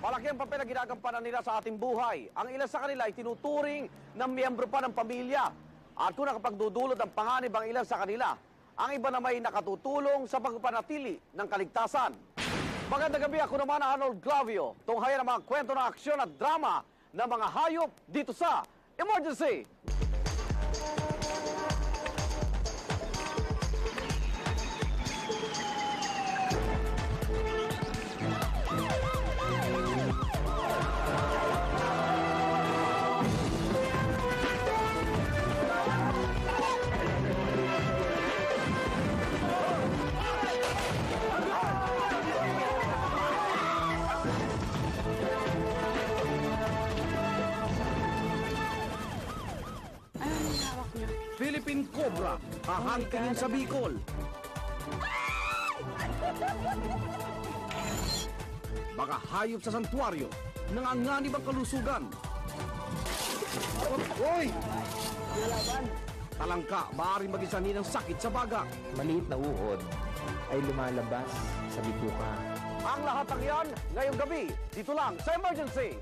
Malaki ang papel na ginagampanan nila sa ating buhay. Ang ilan sa kanila ay tinuturing na miyembro pa ng pamilya. At kung nakapagdudulot ng panganib ang ilan sa kanila, ang iba na may nakatutulong sa pagpapanatili ng kaligtasan. Magandang gabi, ako naman Arnold Glavio. Tunghayan ang mga kwento ng aksyon at drama ng mga hayop dito sa Emergency! Philippine Cobra, hahangkingin sa Bicol. Baka hayop sa santuaryo, nanganganib ang kalusugan. Hoy! Talangka, maaaring maging sanhi ng sakit sa baga. Maliit na uod ay lumalabas sa bituka. Ang lahat ng yan, ngayong gabi, dito lang sa Emergency!